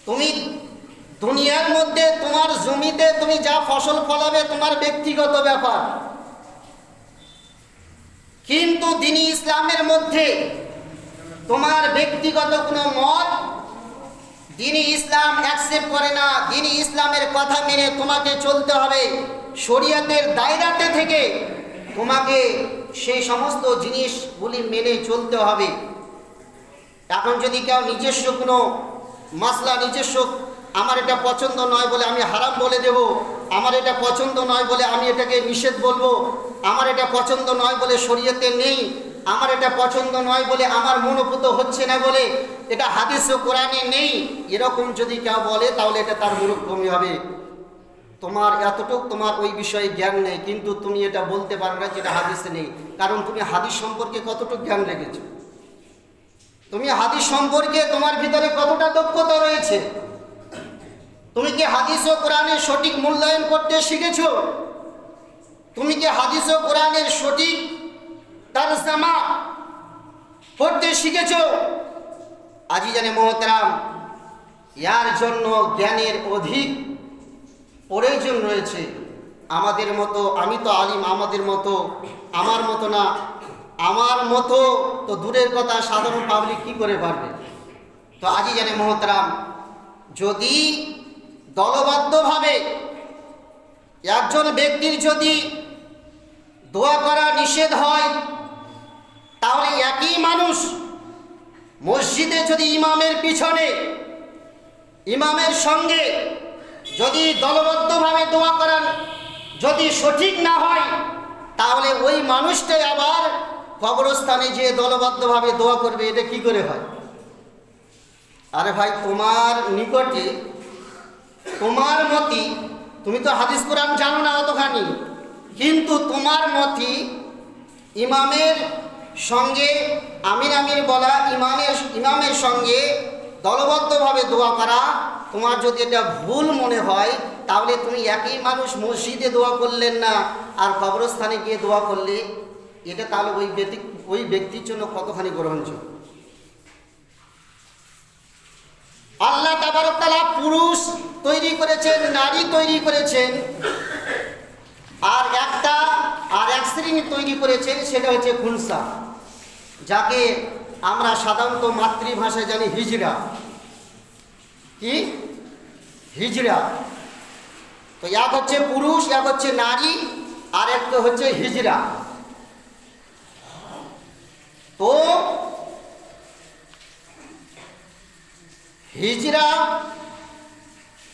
তুমি দুনিয়ার মধ্যে তোমার জমিতে তুমি যা ফসল ফলাবে তোমার ব্যক্তিগত ব্যাপার, কিন্তু দ্বীন-ই ইসলামের মধ্যে তোমার ব্যক্তিগত কোনো মত দ্বীন-ই ইসলাম অ্যাকসেপ্ট করে না। দ্বীন-ই ইসলামের কথা মেনে তোমাকে চলতে হবে, শরীয়তের দায়রাতে থেকে তোমাকে সেই সমস্ত জিনিসগুলি মেনে চলতে হবে। এখন যদি কেউ নিজস্ব কোনো মাসলা, নিজস্ব আমার এটা পছন্দ নয় বলে আমি হারাম বলে দেব, আমার এটা পছন্দ নয় বলে আমি এটাকে নিষেধ বলবো, আমার এটা পছন্দ নয় বলে শরীয়তে নেই, আমার এটা পছন্দ নয় বলে আমার মনোভূত হচ্ছে না বলে এটা হাদিস ও কোরআনে নেই, এরকম যদি কেউ বলে তাহলে এটা তার মূর্খমি হবে। তোমার এতটুকু তোমার ওই বিষয়ে জ্ঞান নেই, কিন্তু তুমি এটা বলতে পারো না যেটা হাদিসে নেই, কারণ তুমি হাদিস সম্পর্কে কতটুকু জ্ঞান রেখেছো, তুমি হাদিস সম্পর্কে তোমার ভিতরে কতটা দক্ষতা রয়েছে, তুমি কি হাদিস ও কোরআনের সঠিক মূল্যায়ন করতে শিখেছো, তুমি কি হাদিস ও কোরআনের সঠিক তরজমা পড়তে শিখেছো? আজিজানে মোহতারাম, ইয়ার জন্য জ্ঞানের অধিক প্রয়োজন রয়েছে। আমাদের মতো, আমি তো আলিম, আমাদের মতো, আমার মতো না, আমার মতো তো দূরের কথা, সাধারণ পাবলিক কি করে পারবে? তো আজিজানে মোহতারাম, যদি দলবদ্ধভাবে একজন ব্যক্তির যদি দোয়া করা নিষেধ হয়, তাহলে একই মানুষ মসজিদে যদি ইমামের পিছনে, ইমামের সঙ্গে যদি দলবদ্ধভাবে দোয়া করান যদি সঠিক না হয়, তাহলে ওই মানুষটাই আবার কবরস্থানে যে দলবদ্ধভাবে দোয়া করবে, এটা কি করে হয়? আরে ভাই, তোমার নিকটে তোমার মতি, তুমি তো হাদিস কোরআন জানো না অতখানি, কিন্তু তোমার মতি ইমামের সঙ্গে আমির আমির বলা, ইমামের সঙ্গে দলবদ্ধভাবে দোয়া করা, তোমার যদি এটা ভুল মনে হয়, তাহলে তুমি একই মানুষ মসজিদে দোয়া করলেন না আর কবরস্থানে গিয়ে দোয়া করলে, এটা তাহলে ওই ব্যক্তির জন্য কতখানি গ্রহণযোগ্য? আল্লাহ তাবারক তাআলা পুরুষ তৈরি করেছেন, নারী তৈরি করেছেন, আর এক শ্রেণী তৈরি করেছেন, সেটা হচ্ছে খুনসা, যাকে আমরা সাধারণত মাতৃভাষায় জানি হিজড়া। কি হিজড়া? তো এক হচ্ছে পুরুষ, এক হচ্ছে নারী, আর একটা হচ্ছে হিজড়া। তো হিজড়া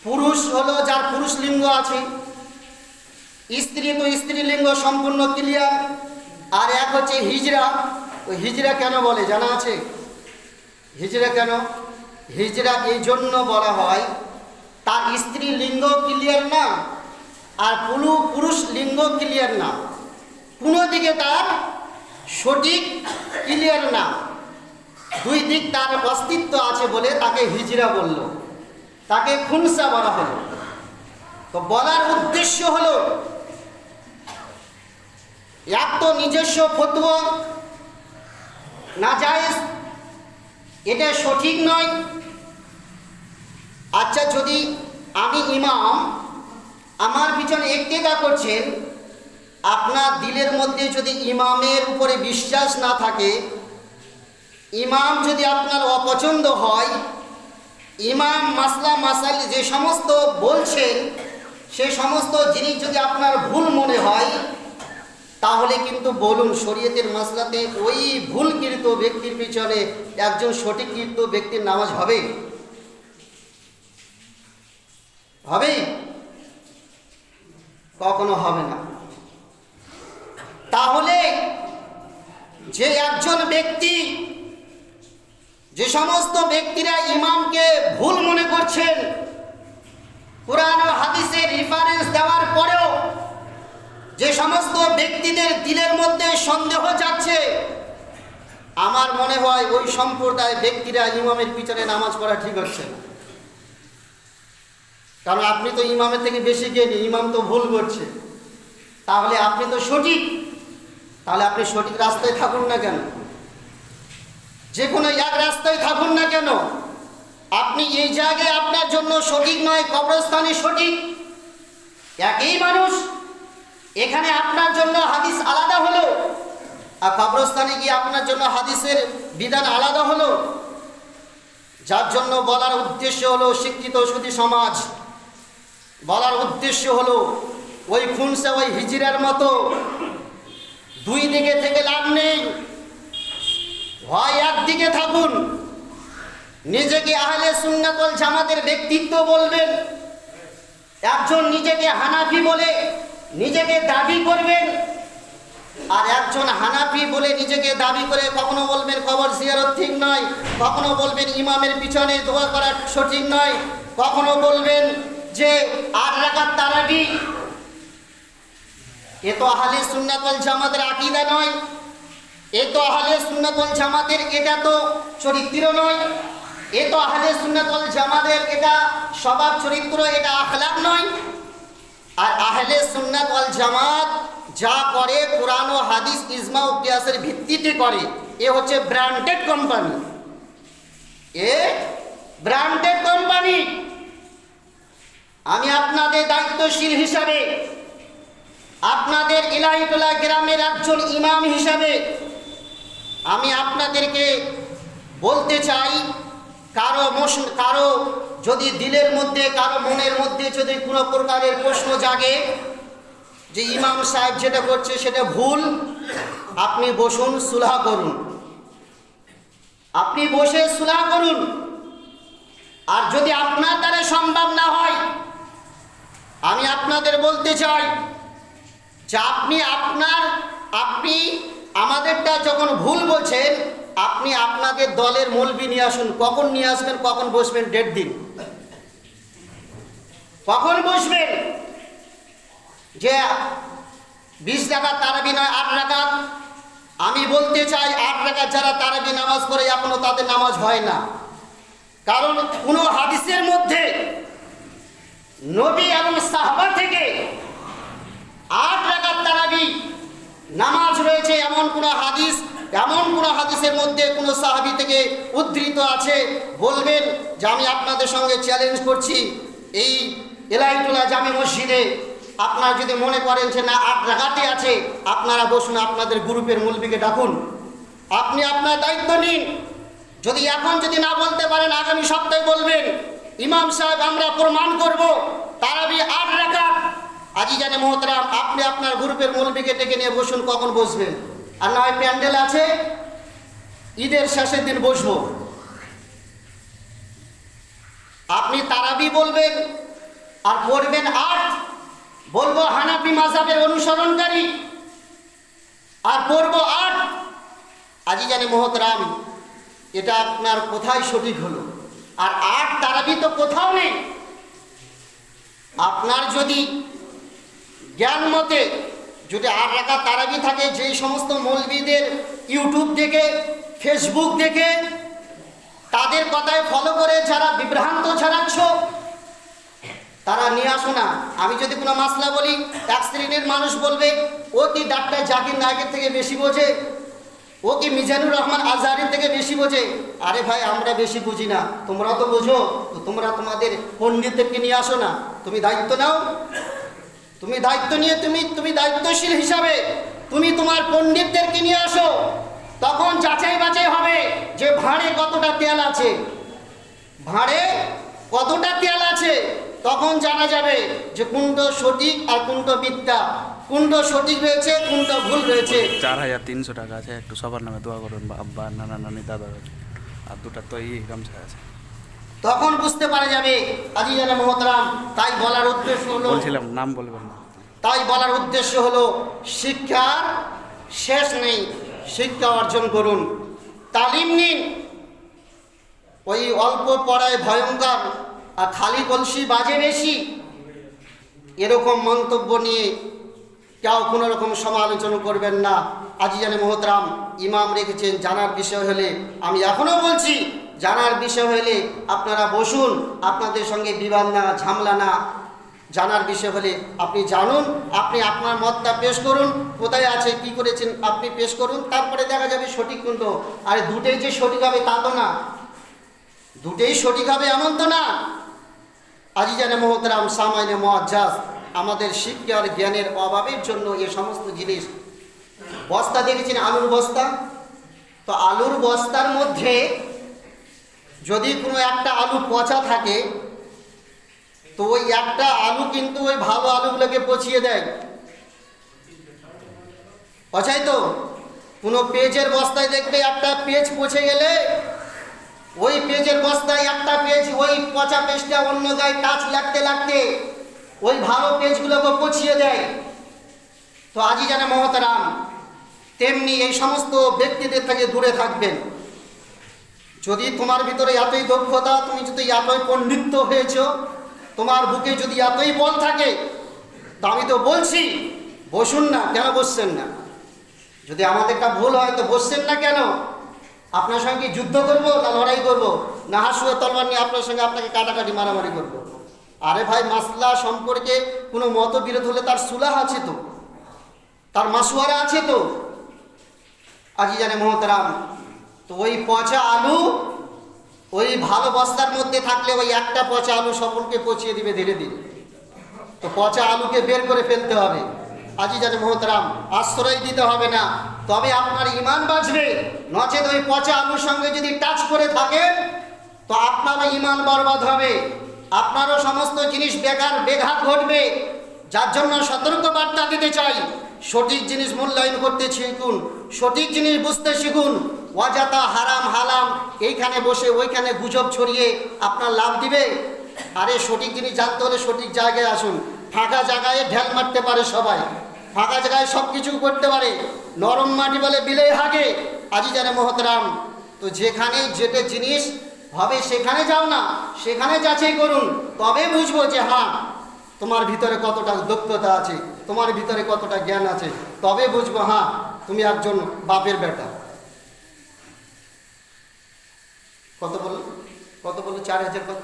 পুরুষ হলো যার পুরুষ লিঙ্গ আছে, স্ত্রী তো স্ত্রীলিঙ্গ সম্পূর্ণ ক্লিয়ার, আর এক হচ্ছে হিজড়া। ওই হিজড়া কেন বলে জানা আছে? হিজড়া কেন? হিজড়া এই জন্য বলা হয়, তার স্ত্রী লিঙ্গ ক্লিয়ার না আর পুরুষ লিঙ্গ ক্লিয়ার না, কোনো দিকে তার সঠিক ক্লিয়ার না, দুই দিক তার অস্তিত্ব আছে বলে তাকে হিজড়া বলল, তাকে খুনসা বলা হলো। তো বলার উদ্দেশ্য হলো, এক তো নিজস্ব ফতোয়া নাজায়েজ, এটা সঠিক নয়। আচ্ছা, যদি আমি ইমাম, আমার পিছনে ইক্তেদা করছেন, আপনার দিলের মধ্যে যদি ইমামের উপরে বিশ্বাস না থাকে, ইমাম যদি আপনার অপছন্দ হয়, ইমাম মাসলা মাসাইল যে সমস্ত বলছেন সেই সমস্ত জিনিস যদি আপনার ভুল মনে হয়, তাহলে কিন্তু বলুন, শরীয়তের মাসলাতে ওই ভুলকৃত ব্যক্তির পিছনে একজন সঠিককৃত ব্যক্তির নামাজ হবে? হবে? কখনো হবে না। তাহলে যে একজন ব্যক্তি, যে সমস্ত ব্যক্তিরা ইমামকে ভুল মনে করছেন, কুরআন ও হাদিসের রেফারেন্স দেওয়ার পরেও যে সমস্ত ব্যক্তিদের দিলের মধ্যে সন্দেহ যাচ্ছে, আমার মনে হয় ওই সম্প্রদায় ব্যক্তিরা ইমামের পিছনে নামাজ পড়া ঠিক হচ্ছে না। কারণ আপনি তো ইমামের থেকে বেশি জ্ঞানী, ইমাম তো ভুল করছে, তাহলে আপনি তো সঠিক, তাহলে আপনি সঠিক রাস্তায় থাকুন না কেন? যে কোনো এক রাস্তায় থাকুন না কেন, আপনি আপনি এই জায়গায় আপনার জন্য সঠিক নয়, কবরস্থানে সঠিক। একই মানুষ, এখানে আপনার জন্য হাদিস আলাদা হলো, আর কবরস্থানে গিয়ে আপনার জন্য হাদিসের বিধান আলাদা হলো। যার জন্য বলার উদ্দেশ্য হলো, শিক্ষিত সুধী সমাজ, বলার উদ্দেশ্য হলো ওই খুনসা ওই হিজড়ার মতো দুই দিকে থেকে লাভ নেই। হয় একদিকে থাকুন, নিজেকে আহলে সুন্নাত ওয়াল জামাতের ব্যক্তিত্ব বলবেন, একজন নিজেকে হানাফি বলে নিজেকে দাবি করবেন, আর একজন হানাফি বলে নিজেকে দাবি করে কখনো বলবেন কবর জিয়ারত ঠিক নয়, কখনো বলবেন ইমামের পিছনে দোয়া করা সঠিক নয়, কখনো বলবেন যে 8 রাকাত তারাবি। এ তো আহলে সুন্নাত ওয়াল জামাতের আকীদা নয়, এ তো আহলে সুন্নাত ওয়াল জামাতের এটা তো চরিত্র নয়, এ তো আহলে সুন্নাত ওয়াল জামাতের এটা স্বভাব চরিত্র, এটা আখলাক নয়। আর আহলে সুন্নাত ওয়াল জামাত যা করে কোরআন ও হাদিস ইজমা ও কিয়াসের ভিত্তিতে করে। এ হচ্ছে ব্র্যান্ডেড কোম্পানি, এ ব্র্যান্ডেড কোম্পানি। আমি আপনাদের দায়িত্বশীল হিসাবে, আপনাদের ইলাহিটোলা গ্রামের একজন ইমাম হিসাবে আমি আপনাদেরকে বলতে চাই, কারো যদি দিলের মধ্যে, কারো মনের মধ্যে যদি কোনো প্রকারের প্রশ্ন জাগে যে ইমাম সাহেব যেটা করছে সেটা ভুল, আপনি বসুন, সুলহ করুন, আপনি বসে সুলহ করুন। আর যদি আপনার দ্বারা সম্ভব না হয়, আমি আপনাদের বলতে চাই যে আপনি আমাদেরটা যখন ভুল বলছেন, আপনি আপনাদের দলের মৌলবি নিয়ে আসুন। কখন নিয়ে আসবেন, কখন বসবেন, ডেট দিন, কখন বসবেন। যে 20 রাকাত তারাবি নয়, 8 রাকাত। আমি বলতে চাই 8 রাকাত যারা তারাবি নামাজ পড়ে এখনো তাদের নামাজ হয় না, কারণ কোনো হাদিসের মধ্যে নবী এবং সাহাবা থেকে 8 রাকাত তারাবি নামাজ রয়েছে এমন কোন হাদিসের মধ্যে কোন সাহাবী থেকে উদ্ধৃত আছে? বলবেন যে আমি আপনাদের সঙ্গে চ্যালেঞ্জ করছি, এই এলাহিটোলা জামে মসজিদে আপনারা যদি মনে করেন যে না 8 রাকাতই আছে, আপনারা বসুন, আপনাদের গ্রুপের মৌলবীকে ডাকুন, আপনি আপনার দায়িত্ব নিন। যদি যদি না বলতে পারেন, আগামী সপ্তাহে বলবেন ইমাম সাহেব আমরা প্রমাণ করব তারাবি 8 রাকাত। আজিজানে মোহতারাম, আপনি আপনার গ্রুপের মৌলবীকে ডেকে নিয়ে বসুন, কখন বসবেন। আর না হয় প্যান্ডেল আছে, ঈদের শেষের দিন বসবো, আপনি তারাবি বলবেন আর পড়বেন 8, বলবো হানাফি মাযহাবের অনুসরণকারী, আর পড়বো 8। আজিজানে মোহতারাম, এটা আপনার কোথায় সঠিক হলো? আর 8 তারাবি তো কোথাও নেই। আপনার যদি জ্ঞান মতে যদি 8 রাকাত তারাবি থাকে, যেই সমস্ত মৌলবীদের ইউটিউব দেখে, ফেসবুক দেখে, তাদের কথায় ফলো করে যারা বিভ্রান্ত ছড়াচ্ছ, তারা নিয়ে আসো না। আমি যদি কোনো মাসলা বলি, এক শ্রেণীর মানুষ বলবে ও কি ডাক্তার জাকির নায়েকের থেকে বেশি বোঝে, ও কি মিজানুর রহমান আজহারির থেকে বেশি বোঝে। আরে ভাই, আমরা বেশি বুঝি না, তোমরাও তো বোঝো, তো তোমরা তোমাদের পণ্ডিতদেরকে নিয়ে আসো না। তুমি দায়িত্ব নাও, তুমি দায়িত্ব নিয়ে তুমি দায়িত্বশীল হিসাবে তুমি তোমার পণ্ডিতদেরকে নিয়ে আসো। তখন যাচাই বাছাই হবে যে ভাঁড়ে কতটা তেল আছে, ভাঁড়ে কতটা তেল আছে। তখন জানা যাবে যে কোনটা সঠিক আর কোনটা মিথ্যা, কোনটা সঠিক রয়েছে, কোনটা ভুল রয়েছে। 4300 টাকা আছে, একটু সবার নামে দোয়া করুন, বা আব্বা, নানা, নানি, দাদা, আর 2টা তো গামছা আছে, তখন বুঝতে পারা যাবে। আজিজানে মোহতারাম, তাই বলার উদ্দেশ্য হলো, বলছিলাম নাম বলবেন না, তাই বলার উদ্দেশ্য হলো শিক্ষার শেষ নেই, শিক্ষা অর্জন করুন, তালিম নিন। ওই অল্প পড়ায় ভয়ঙ্কর আর খালি কলসি বাজে বেশি, এরকম মন্তব্য নিয়ে কেউ কোনো রকম সমালোচনা করবেন না। আজিজানে মোহতারাম, ইমাম রেখেছেন, জানার বিষয় হলে, আমি এখনও বলছি, জানার বিষয় হলে আপনারা বসুন, আপনাদের সঙ্গে বিবাদ না, ঝামেলা না। জানার বিষয় হলে আপনি জানুন, আপনি আপনার মতটা পেশ করুন, কোথায় আছে, কি করেছেন, আপনি পেশ করুন, তারপরে দেখা যাবে সঠিক কোনটা। আর দুটোই যে সঠিক হবে তা তো না, দুটেই সঠিক হবে এমন তো না। আজিজানে মোহতারাম, সামাইনে মুআজ্জাজ, আমাদের শিক্ষা আর জ্ঞানের অভাবের জন্য এ সমস্ত জিনিস। বস্তা দেখেছেন, আলুর বস্তা, তো আলুর বস্তার মধ্যে যদি কোনো একটা আলু পচা থাকে, তো ওই একটা আলু কিন্তু ওই ভালো আলুগুলোকে পচিয়ে দেয়, পচাই তো। কোনো পেঁয়াজের বস্তায় দেখবে একটা পেঁয়াজ পচে গেলে ওই পেঁয়াজের বস্তায় একটা পেঁয়াজ, ওই পচা পেঁয়াজটা অন্য গায়ে টাচ লাগতে লাগতে ওই ভালো পেঁয়াজগুলোকে পচিয়ে দেয়। তো আজিজানে মোহতারাম, তেমনি এই সমস্ত ব্যক্তিদের থেকে দূরে থাকবেন। যদি তোমার ভিতরে এতই দক্ষতা, তুমি যদি এতই পণ্ডিত্য হয়েছ, তোমার বুকে যদি এতই বল থাকে, তা আমি তো বলছি বসুন না। কেন বসছেন না? যদি আমাদেরটা ভুল হয় তো বসছেন না কেন? আপনার সঙ্গে যুদ্ধ করব না লড়াই করব, না হাসুয়া তলোয়ার নিয়ে আপনার সঙ্গে আপনাকে কাটাকাটি মারামারি করব? আরে ভাই, মাসলা সম্পর্কে কোনো মতবিরোধ হলে তার সুলাহ আছে তো, তার মাসুয়ারা আছে তো। আজিজানে মোহতারাম, তো ওই পচা আলু ওই ভালো বস্তার মধ্যে থাকলে ওই একটা পচা আলু সকলকে পচিয়ে দিবে ধীরে ধীরে। তো পচা আলুকে বের করে ফেলতে হবে। আজিজানে মোহতারাম, আশ্রয় দিতে হবে না, তবে আপনার ঈমান বাঁচবে। নচেত ওই পচা আলুর সঙ্গে যদি টাচ করে থাকেন তো আপনারও ঈমান বরবাদ হবে, আপনারও সমস্ত জিনিস বেঘাত ঘটবে। যার জন্য সতর্ক বার্তা দিতে চাই, সঠিক জিনিস মূল্যায়ন করতে শিখুন, সঠিক জিনিস বুঝতে শিখুন। অযথা হারাম হালাম এইখানে বসে ওইখানে গুজব ছড়িয়ে আপনার লাভ দিবে? আরে সঠিক জিনিস জানতে হলে সঠিক জায়গায় আসুন। ফাঁকা জায়গায় ঢেল মারতে পারে সবাই, ফাঁকা জায়গায় সব কিছু করতে পারে, নরম মাটি বলে বিলেই হাগে। আজিজানে মোহতারাম, তো যেখানে যেটা জিনিস হবে সেখানে যাও না, সেখানে যাচাই করুন, তবে বুঝবো যে হ্যাঁ তোমার ভিতরে কতটা দক্ষতা আছে, তোমার ভিতরে কতটা জ্ঞান আছে, তবে বুঝবো হ্যাঁ তুমি একজন বাপের বেটা। কত বললো 4000 কত?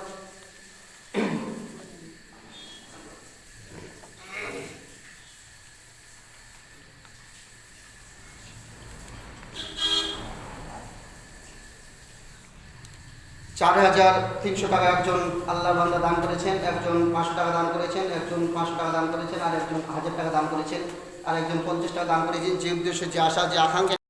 $4,300 একজন আল্লাহ বান্দা দান করেছেন, একজন 500 টাকা দান করেছেন, একজন 500 টাকা দান করেছেন, আর একজন 1000 টাকা দান করেছেন, আর একজন 50 টাকা দান করেছেন। যে উদ্দেশ্যে, যে আশা, যে আকাঙ্ক্ষা